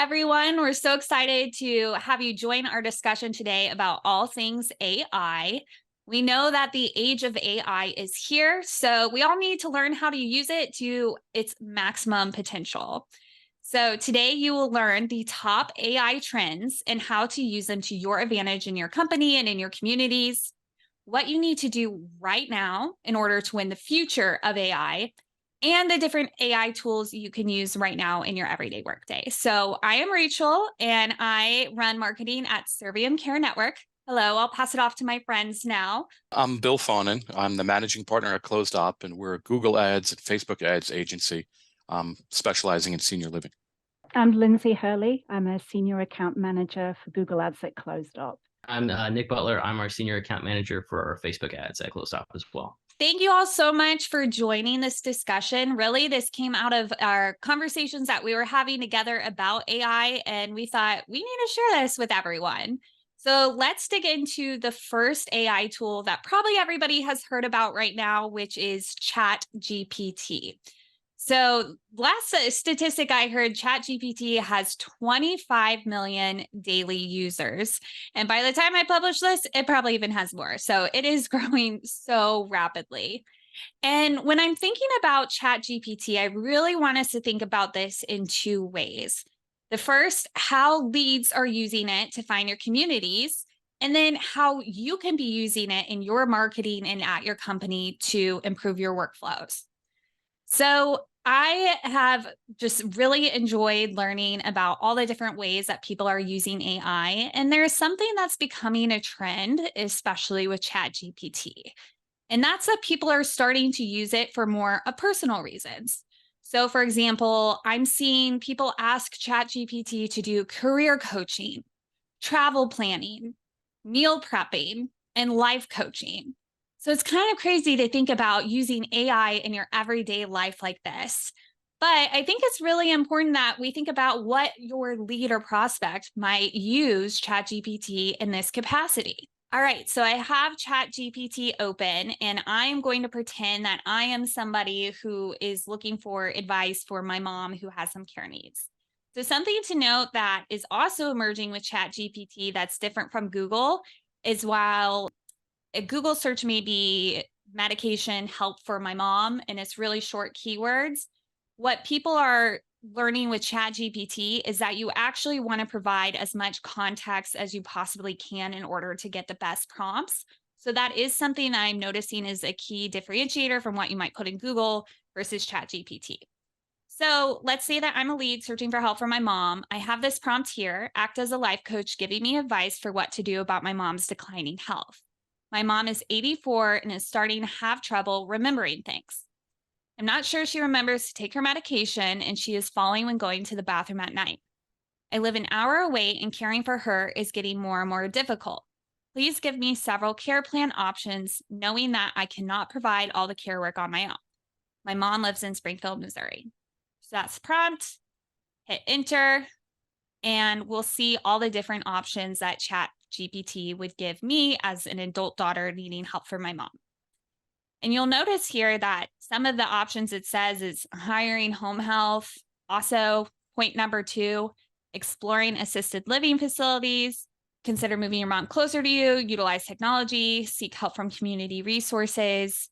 everyone. We're so excited to have you join our discussion today about all things AI. We know that the age of AI is here, so we all need to learn how to use it to its maximum potential. So today you will learn the top AI trends and how to use them to your advantage in your company and in your communities, what you need to do right now in order to win the future of AI, and the different AI tools you can use right now in your everyday workday. So I am Rachel and I run marketing at Serviam Care Network. Hello, I'll pass it off to my friends now. I'm Bill Fawnin. I'm the managing partner at ClosedOpp, and we're a Google Ads and Facebook Ads agency specializing in senior living. I'm Lindsay Hurley. I'm a senior account manager for Google Ads at ClosedOpp. I'm Nick Butler. I'm our senior account manager for our Facebook ads at ClosedOpp as well. Thank you all so much for joining this discussion. Really, this came out of our conversations that we were having together about AI, and we thought we need to share this with everyone. So let's dig into the first AI tool that probably everybody has heard about right now, which is ChatGPT. So last statistic I heard, ChatGPT has 25 million daily users. And by the time I publish this, it probably even has more. So it is growing so rapidly. And when I'm thinking about ChatGPT, I really want us to think about this in two ways. The first, how leads are using it to find your communities, and then how you can be using it in your marketing and at your company to improve your workflows. So I have just really enjoyed learning about all the different ways that people are using AI. And there's something that's becoming a trend, especially with ChatGPT. And that's that people are starting to use it for more personal reasons. So for example, I'm seeing people ask ChatGPT to do career coaching, travel planning, meal prepping, and life coaching. So it's kind of crazy to think about using AI in your everyday life like this. But I think it's really important that we think about what your lead or prospect might use ChatGPT in this capacity. All right, so I have ChatGPT open and I am going to pretend that I am somebody who is looking for advice for my mom who has some care needs. So something to note that is also emerging with ChatGPT that's different from Google is while a Google search may be medication help for my mom, and it's really short keywords. What people are learning with ChatGPT is that you actually want to provide as much context as you possibly can in order to get the best prompts. So that is something I'm noticing is a key differentiator from what you might put in Google versus ChatGPT. So let's say that I'm a lead searching for help for my mom. I have this prompt here, act as a life coach, giving me advice for what to do about my mom's declining health. My mom is 84 and is starting to have trouble remembering things. I'm not sure she remembers to take her medication, and she is falling when going to the bathroom at night. I live an hour away and caring for her is getting more and more difficult. Please give me several care plan options, knowing that I cannot provide all the care work on my own. My mom lives in Springfield, Missouri. So that's prompt, hit enter, and we'll see all the different options that ChatGPT would give me as an adult daughter needing help for my mom. And you'll notice here that some of the options it says is hiring home health. Also, point number 2, exploring assisted living facilities, consider moving your mom closer to you, utilize technology, seek help from community resources.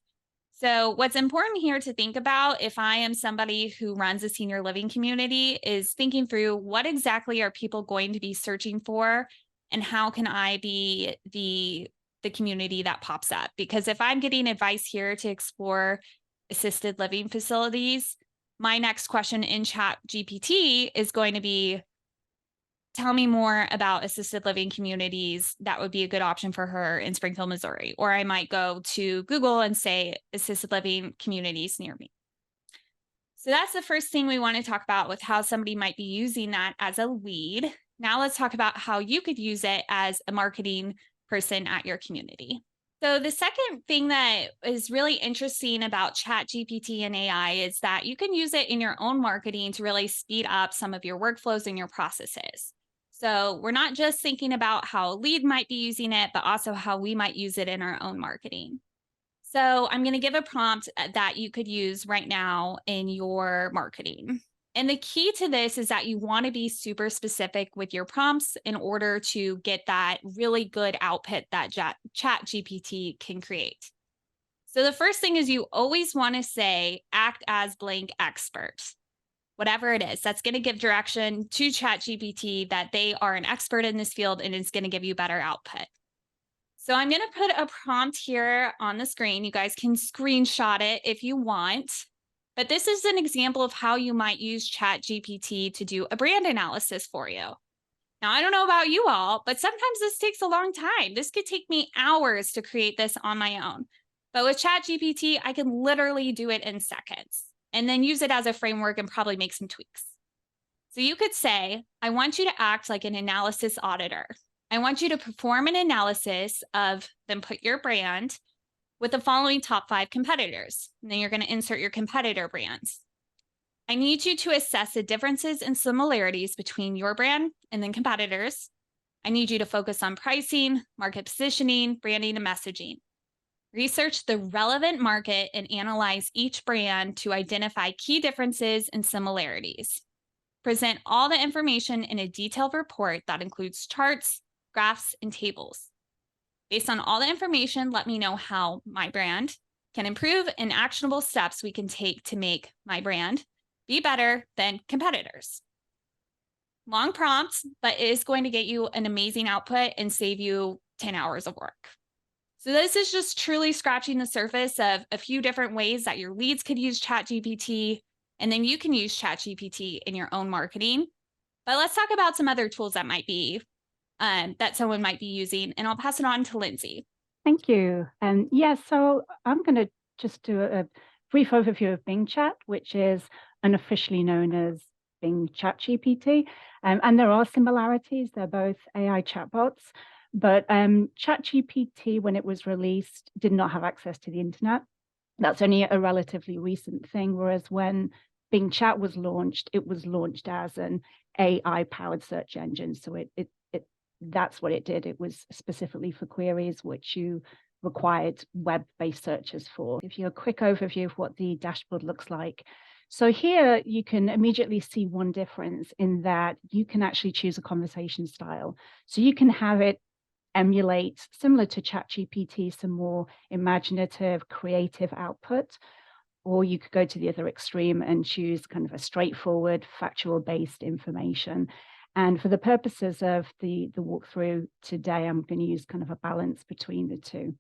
So what's important here to think about if I am somebody who runs a senior living community is thinking through what exactly are people going to be searching for and how can I be the community that pops up? Because if I'm getting advice here to explore assisted living facilities, my next question in ChatGPT is going to be, tell me more about assisted living communities that would be a good option for her in Springfield, Missouri. Or I might go to Google and say assisted living communities near me. So that's the first thing we want to talk about with how somebody might be using that as a lead. Now let's talk about how you could use it as a marketing person at your community. So the second thing that is really interesting about ChatGPT and AI is that you can use it in your own marketing to really speed up some of your workflows and your processes. So we're not just thinking about how a lead might be using it, but also how we might use it in our own marketing. So I'm going to give a prompt that you could use right now in your marketing. And the key to this is that you want to be super specific with your prompts in order to get that really good output that ChatGPT can create. So the first thing is you always want to say, act as blank expert. Whatever it is, that's going to give direction to ChatGPT that they are an expert in this field and it's going to give you better output. So I'm going to put a prompt here on the screen. You guys can screenshot it if you want. But this is an example of how you might use ChatGPT to do a brand analysis for you. Now, I don't know about you all, but sometimes this takes a long time. This could take me hours to create this on my own. But with ChatGPT, I can literally do it in seconds and then use it as a framework and probably make some tweaks. So you could say, I want you to act like an analysis auditor. I want you to perform an analysis of then put your brand with the following top 5 competitors. And then you're going to insert your competitor brands. I need you to assess the differences and similarities between your brand and then competitors. I need you to focus on pricing, market positioning, branding, and messaging. Research the relevant market and analyze each brand to identify key differences and similarities. Present all the information in a detailed report that includes charts, graphs, and tables. Based on all the information, let me know how my brand can improve and actionable steps we can take to make my brand be better than competitors. Long prompts, but it is going to get you an amazing output and save you 10 hours of work. So this is just truly scratching the surface of a few different ways that your leads could use ChatGPT, and then you can use ChatGPT in your own marketing. But let's talk about some other tools that might be that someone might be using, and I'll pass it on to Lindsay. Thank you. Yeah, so I'm going to just do a brief overview of Bing Chat, which is unofficially known as Bing ChatGPT. And there are similarities. They're both AI chatbots. But ChatGPT, when it was released, did not have access to the internet. That's only a relatively recent thing, whereas when Bing Chat was launched, it was launched as an AI-powered search engine. So that's what it did. It was specifically for queries which you required web-based searches for. Give you a quick overview of what the dashboard looks like. So here you can immediately see one difference in that you can actually choose a conversation style. So you can have it emulate, similar to ChatGPT, some more imaginative, creative output, or you could go to the other extreme and choose kind of a straightforward, factual-based information. And for the purposes of the walkthrough today, I'm going to use kind of a balance between the two.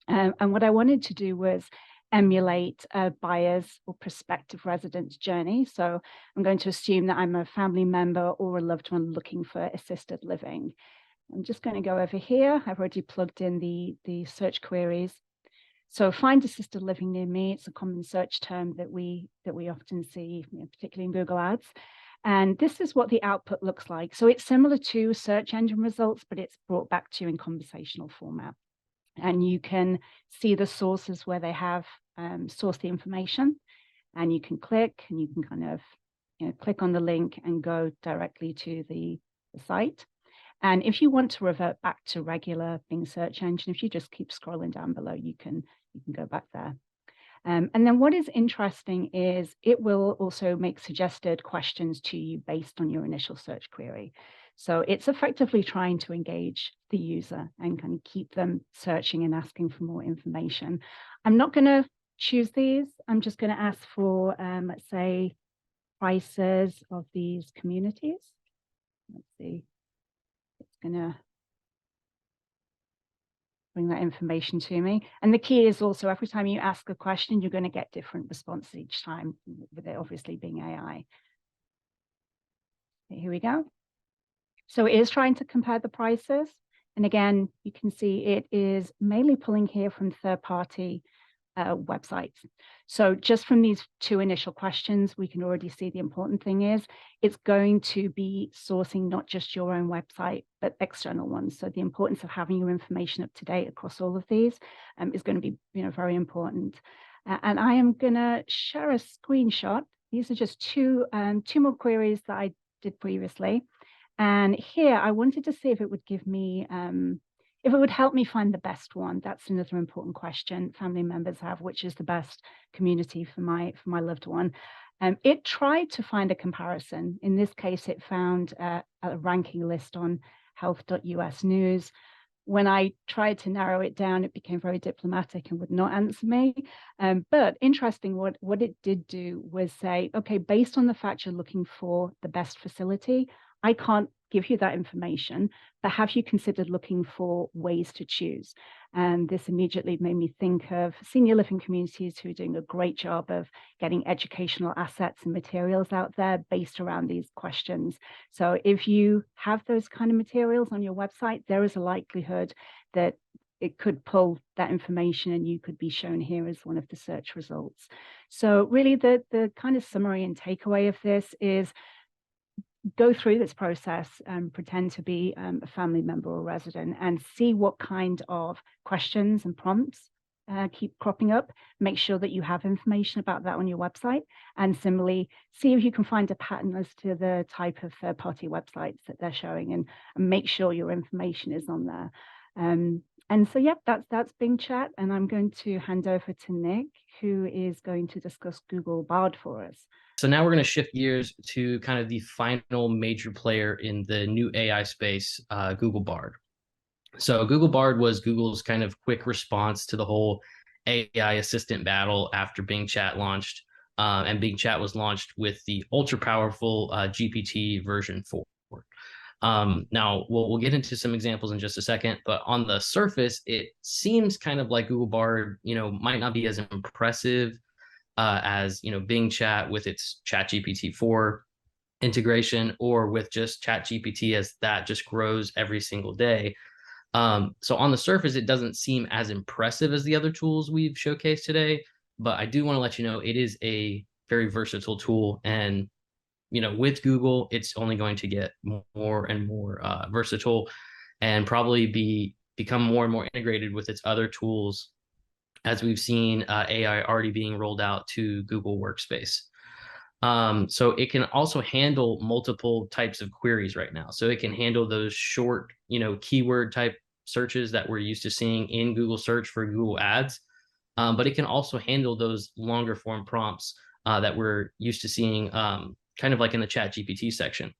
And what I wanted to do was emulate a buyer's or prospective resident's journey. So I'm going to assume that I'm a family member or a loved one looking for assisted living. I'm just going to go over here. I've already plugged in the search queries. So find assisted living near me. It's a common search term that we often see, particularly in Google Ads. And this is what the output looks like. So it's similar to search engine results, but it's brought back to you in conversational format. And you can see the sources where they have sourced the information. And you can click and you can kind of click on the link and go directly to the site. And if you want to revert back to regular Bing search engine, if you just keep scrolling down below, you can go back there. And then what is interesting is it will also make suggested questions to you based on your initial search query. So it's effectively trying to engage the user and kind of keep them searching and asking for more information. I'm not going to choose these. I'm just going to ask for, let's say, prices of these communities. Let's see. It's going to bring that information to me. And the key is also every time you ask a question, you're going to get different responses each time, with it obviously being AI. Okay, here we go. So it is trying to compare the prices. And again, you can see it is mainly pulling here from third-party websites. So just from these two initial questions, we can already see the important thing is it's going to be sourcing not just your own website, but external ones. So the importance of having your information up to date across all of these is going to be very important. And I am going to share a screenshot. These are just two more queries that I did previously. And here I wanted to see if it would give me if it would help me find the best one. That's another important question family members have, which is the best community for my loved one. It tried to find a comparison. In this case, it found a ranking list on health.us news. When I tried to narrow it down, it became very diplomatic and would not answer me. But interesting, what it did do was say, okay, based on the fact you're looking for the best facility, I can't give you that information, but have you considered looking for ways to choose? And this immediately made me think of senior living communities who are doing a great job of getting educational assets and materials out there based around these questions. So if you have those kind of materials on your website, there is a likelihood that it could pull that information and you could be shown here as one of the search results. So really the kind of summary and takeaway of this is go through this process and pretend to be a family member or resident and see what kind of questions and prompts keep cropping up. Make sure that you have information about that on your website, and similarly see if you can find a pattern as to the type of third-party websites that they're showing, and make sure your information is on there. And so, yep, that's Bing Chat, and I'm going to hand over to Nick, who is going to discuss Google Bard for us. So now we're going to shift gears to kind of the final major player in the new AI space, Google Bard. So Google Bard was Google's kind of quick response to the whole AI assistant battle after Bing Chat launched. And Bing Chat was launched with the ultra powerful GPT version 4. Now, we'll get into some examples in just a second, but on the surface, it seems kind of like Google Bard, might not be as impressive as Bing Chat with its ChatGPT 4 integration, or with just ChatGPT as that just grows every single day. So on the surface, it doesn't seem as impressive as the other tools we've showcased today, but I do want to let you know it is a very versatile tool, and with Google, it's only going to get more and more versatile, and probably become more and more integrated with its other tools, as we've seen AI already being rolled out to Google Workspace. So it can also handle multiple types of queries right now. So it can handle those short, keyword type searches that we're used to seeing in Google search for Google ads. But it can also handle those longer form prompts that we're used to seeing kind of like in the ChatGPT section.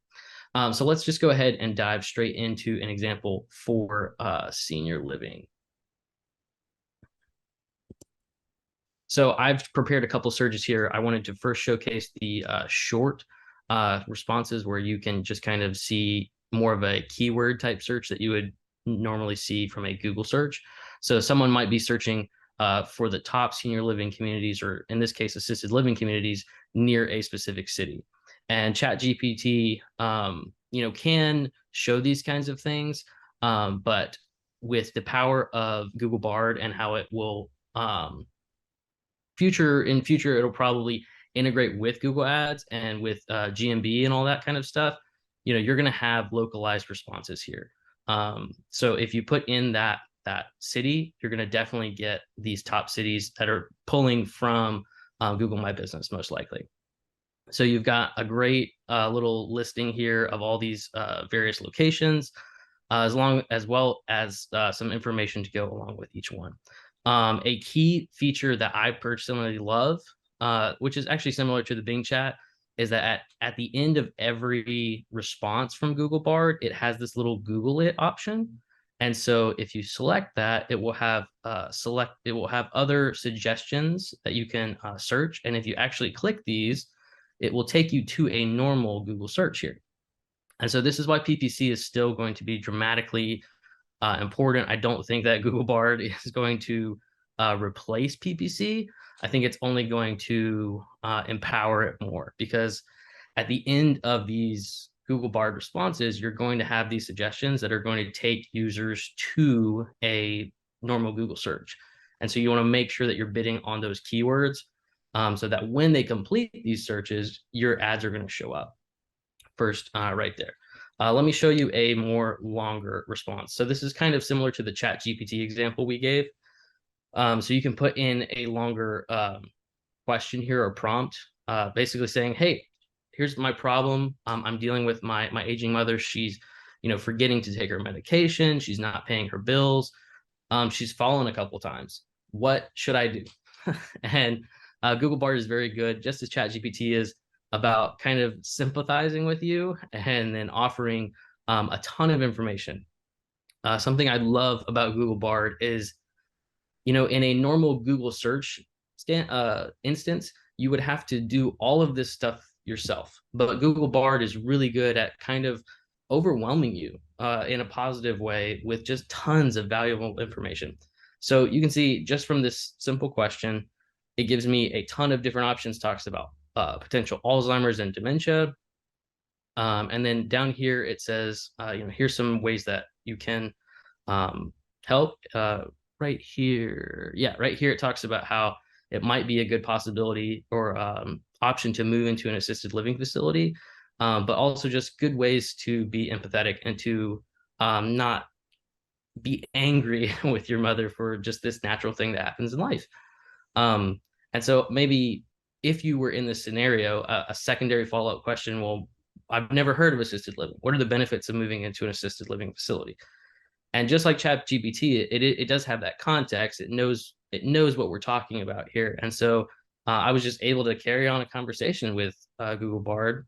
So let's just go ahead and dive straight into an example for senior living. So I've prepared a couple searches here. I wanted to first showcase the short responses, where you can just kind of see more of a keyword type search that you would normally see from a Google search. So someone might be searching for the top senior living communities, or in this case, assisted living communities near a specific city. And ChatGPT, can show these kinds of things, but with the power of Google Bard and how it will future, it'll probably integrate with Google Ads and with GMB and all that kind of stuff. You're going to have localized responses here. So if you put in that city, you're going to definitely get these top cities that are pulling from Google My Business, most likely. So you've got a great little listing here of all these various locations, as well as some information to go along with each one. A key feature that I personally love, which is actually similar to the Bing Chat, is that at the end of every response from Google Bard, it has this little Google it option. And so if you select that, it will have other suggestions that you can search. And if you actually click these, it will take you to a normal Google search here. And so this is why PPC is still going to be dramatically important. I don't think that Google Bard is going to replace PPC. I think it's only going to empower it more, because at the end of these Google Bard responses, you're going to have these suggestions that are going to take users to a normal Google search. And so you want to make sure that you're bidding on those keywords so that when they complete these searches, your ads are going to show up first right there. Let me show you a more longer response. So this is kind of similar to the ChatGPT example we gave. So you can put in a longer question here, or prompt, basically saying, hey, here's my problem. I'm dealing with my aging mother. She's, forgetting to take her medication. She's not paying her bills. She's fallen a couple times. What should I do? And Google Bard is very good, just as ChatGPT is, about kind of sympathizing with you and then offering a ton of information. Something I love about Google Bard is, in a normal Google search instance, you would have to do all of this stuff yourself. But Google Bard is really good at kind of overwhelming you in a positive way with just tons of valuable information. So you can see just from this simple question, it gives me a ton of different options, talks about potential Alzheimer's and dementia. And then down here, it says, here's some ways that you can help. Right here. Yeah, right here, it talks about how it might be a good possibility or option to move into an assisted living facility, but also just good ways to be empathetic and to not be angry with your mother for just this natural thing that happens in life. And so maybe if you were in this scenario, a secondary follow-up question, well, I've never heard of assisted living. What are the benefits of moving into an assisted living facility? And just like ChatGPT, it does have that context. It knows what we're talking about here. And so I was just able to carry on a conversation with Google Bard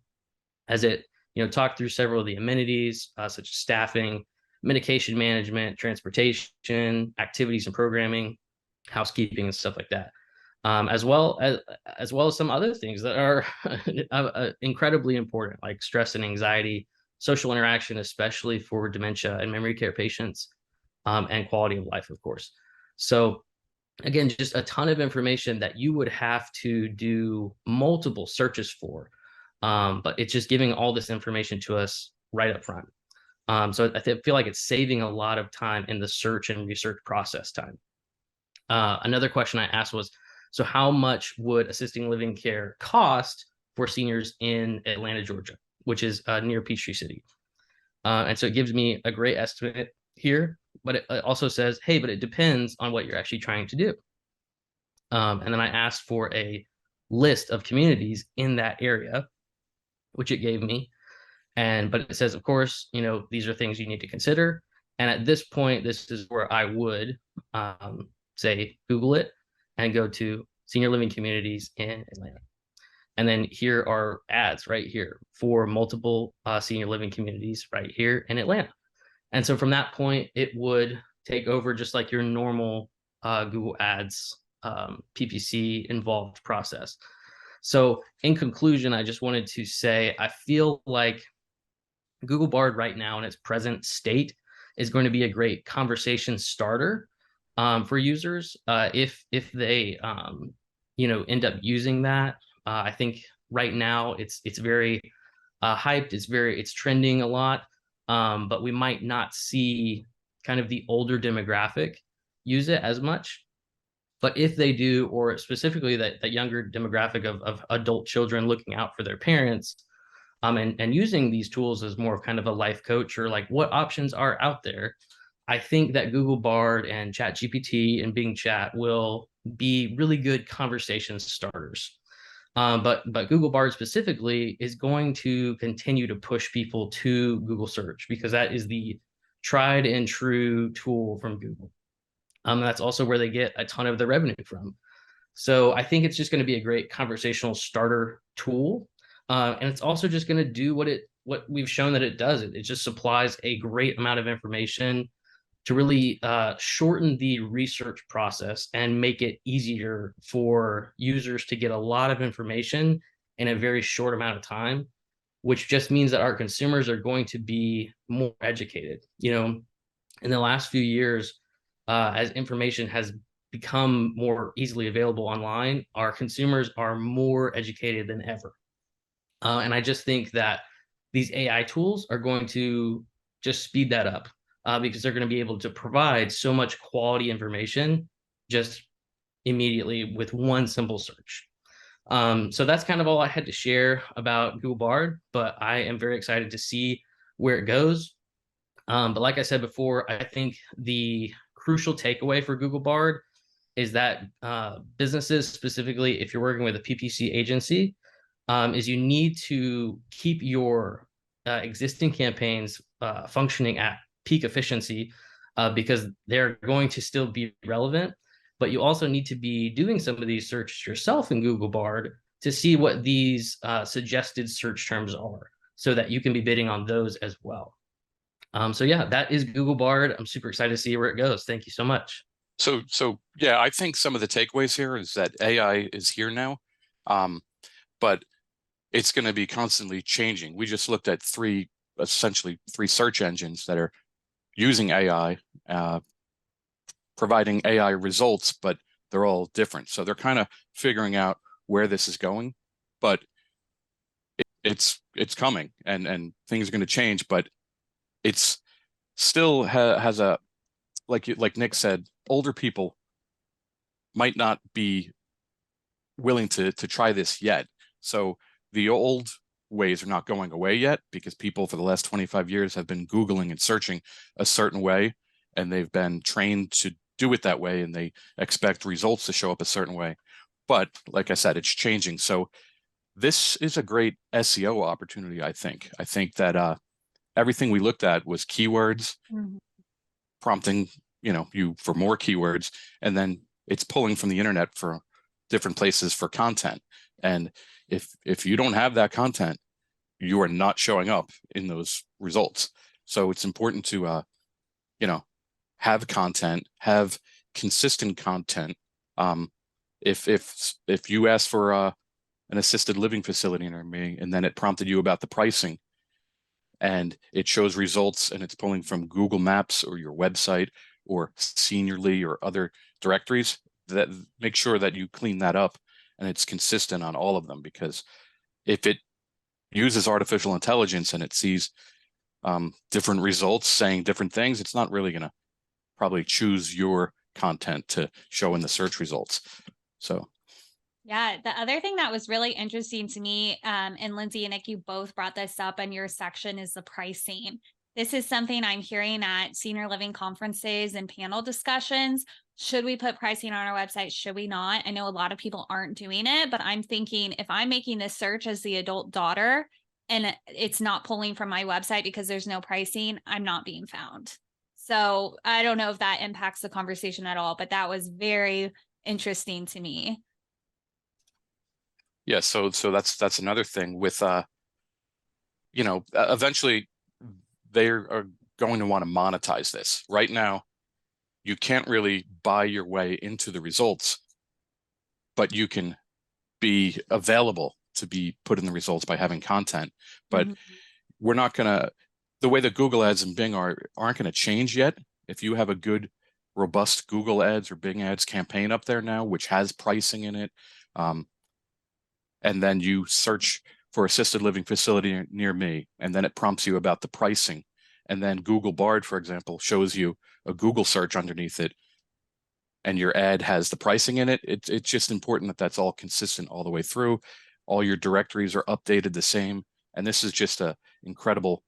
as it talked through several of the amenities, such as staffing, medication management, transportation, activities and programming, housekeeping, and stuff like that. As well as some other things that are incredibly important, like stress and anxiety, social interaction, especially for dementia and memory care patients, and quality of life, of course. So again, just a ton of information that you would have to do multiple searches for, but it's just giving all this information to us right up front. So I feel like it's saving a lot of time in the search and research process time. Another question I asked was, so how much would assisting living care cost for seniors in Atlanta, Georgia, which is near Peachtree City? And so it gives me a great estimate here, but it also says, hey, but it depends on what you're actually trying to do. And then I asked for a list of communities in that area, which it gave me. But it says, of course, these are things you need to consider. And at this point, this is where I would say, Google it and go to senior living communities in Atlanta. And then here are ads right here for multiple senior living communities right here in Atlanta. And so from that point, it would take over just like your normal Google Ads PPC involved process. So in conclusion, I just wanted to say, I feel like Google Bard right now in its present state is going to be a great conversation starter for users if they end up using that. I think right now it's very hyped. It's trending a lot, but we might not see kind of the older demographic use it as much. But if they do, or specifically that younger demographic of adult children looking out for their parents, and using these tools as more of kind of a life coach or like what options are out there, I think that Google Bard and ChatGPT and Bing Chat will be really good conversation starters. But Google Bard specifically is going to continue to push people to Google search because that is the tried and true tool from Google. That's also where they get a ton of their revenue from. So I think it's just going to be a great conversational starter tool. And it's also just going to do what we've shown that it does. It just supplies a great amount of information to really shorten the research process and make it easier for users to get a lot of information in a very short amount of time, which just means that our consumers are going to be more educated. In the last few years, as information has become more easily available online, our consumers are more educated than ever. And I just think that these AI tools are going to just speed that up because they're going to be able to provide so much quality information just immediately with one simple search. So that's kind of all I had to share about Google Bard, but I am very excited to see where it goes. But like I said before, I think the crucial takeaway for Google Bard is that businesses, specifically if you're working with a PPC agency, is you need to keep your existing campaigns functioning at peak efficiency because they're going to still be relevant. but you also need to be doing some of these searches yourself in Google Bard to see what these suggested search terms are, so that you can be bidding on those as well. So yeah, that is Google Bard. I'm super excited to see where it goes. Thank you so much. So yeah, I think some of the takeaways here is that AI is here now, but it's going to be constantly changing. We just looked at essentially three search engines that are using AI, providing AI results, but they're all different. So they're kind of figuring out where this is going, but it's coming, and things are going to change, but it's still has a, like Nick said, older people might not be willing to try this yet. So the old ways are not going away yet, because people for the last 25 years have been Googling and searching a certain way, and they've been trained to do it that way, and they expect results to show up a certain way. But like I said, it's changing. So this is a great SEO opportunity, I think. I think that everything we looked at was keywords, prompting you for more keywords, and then it's pulling from the internet for different places for content. And if you don't have that content, you are not showing up in those results. So it's important to have content, have consistent content. If you ask for an assisted living facility near me, and then it prompted you about the pricing, and it shows results, and it's pulling from Google Maps or your website or Seniorly or other directories, that make sure that you clean that up and it's consistent on all of them. Because if it uses artificial intelligence and it sees different results saying different things, it's not really going to probably choose your content to show in the search results. So yeah, the other thing that was really interesting to me, and Lindsay and Nick, you both brought this up in your section, is the pricing. This is something I'm hearing at senior living conferences and panel discussions. Should we put pricing on our website? Should we not? I know a lot of people aren't doing it, but I'm thinking, if I'm making this search as the adult daughter and it's not pulling from my website because there's no pricing, I'm not being found. So I don't know if that impacts the conversation at all, but that was very interesting to me. yeah, so that's another thing with eventually they are going to want to monetize this. Right now, you can't really buy your way into the results, but you can be available to be put in the results by having content. But we're not gonna, the way that Google Ads and Bing aren't gonna change yet. If you have a good, robust Google Ads or Bing Ads campaign up there now, which has pricing in it, and then you search for assisted living facility near me, and then it prompts you about the pricing, and then Google Bard, for example, shows you a Google search underneath it, and your ad has the pricing in it. It's just important that that's all consistent all the way through. All your directories are updated the same, and this is just an incredible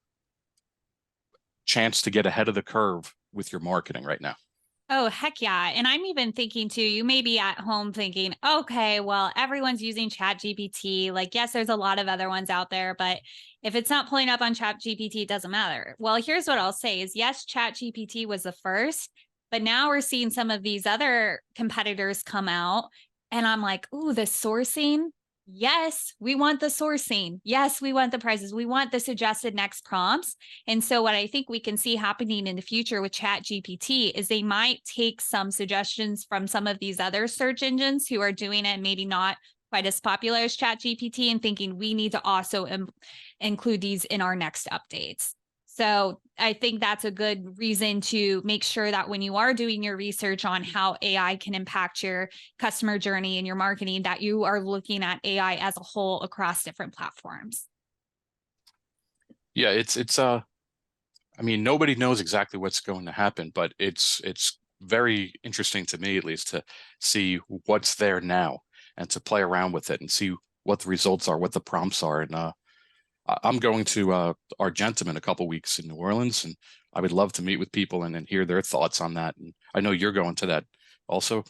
chance to get ahead of the curve with your marketing right now. Oh, heck yeah. And I'm even thinking too, you may be at home thinking, okay, well, everyone's using ChatGPT. Like, yes, there's a lot of other ones out there, but if it's not pulling up on ChatGPT, it doesn't matter. Well, here's what I'll say is, yes, ChatGPT was the first, but now we're seeing some of these other competitors come out, and I'm like, ooh, the sourcing. Yes, we want the sourcing. Yes, we want the prices. We want the suggested next prompts. And so what I think we can see happening in the future with ChatGPT is they might take some suggestions from some of these other search engines who are doing it, maybe not quite as popular as ChatGPT, and thinking we need to also include these in our next updates. So I think that's a good reason to make sure that when you are doing your research on how AI can impact your customer journey and your marketing, that you are looking at AI as a whole across different platforms. Yeah, I mean, nobody knows exactly what's going to happen, but it's very interesting to me, at least, to see what's there now and to play around with it and see what the results are, what the prompts are. And I'm going to Argentum in a couple weeks in New Orleans, and I would love to meet with people and hear their thoughts on that. And I know you're going to that also.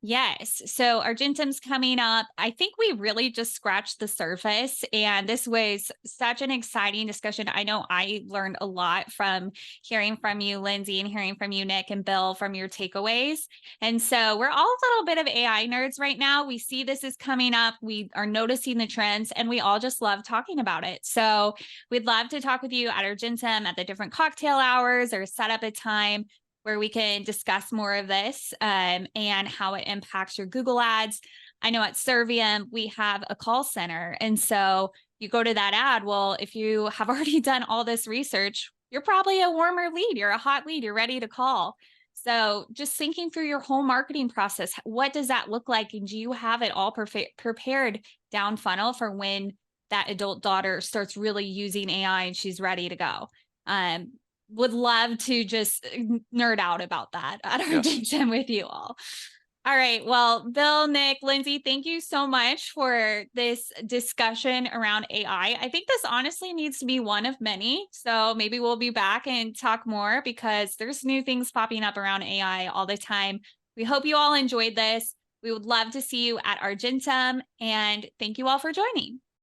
Yes. So Argentum's coming up. I think we really just scratched the surface, and this was such an exciting discussion. I know I learned a lot from hearing from you, Lindsay, and hearing from you, Nick and Bill, from your takeaways. And so we're all a little bit of AI nerds right now. We see this is coming up. We are noticing the trends, and we all just love talking about it. So we'd love to talk with you at Argentum at the different cocktail hours, or set up a time where we can discuss more of this and how it impacts your Google ads. I know at Serviam, we have a call center. And so you go to that ad. Well, if you have already done all this research, you're probably a warmer lead. You're a hot lead. You're ready to call. So just thinking through your whole marketing process, what does that look like? And do you have it all prepared down funnel for when that adult daughter starts really using AI and she's ready to go? Would love to just nerd out about that at our gym with you all. All right. Well, Bill, Nick, Lindsay, thank you so much for this discussion around AI. I think this honestly needs to be one of many. So maybe we'll be back and talk more, because there's new things popping up around AI all the time. We hope you all enjoyed this. We would love to see you at Argentum, and thank you all for joining.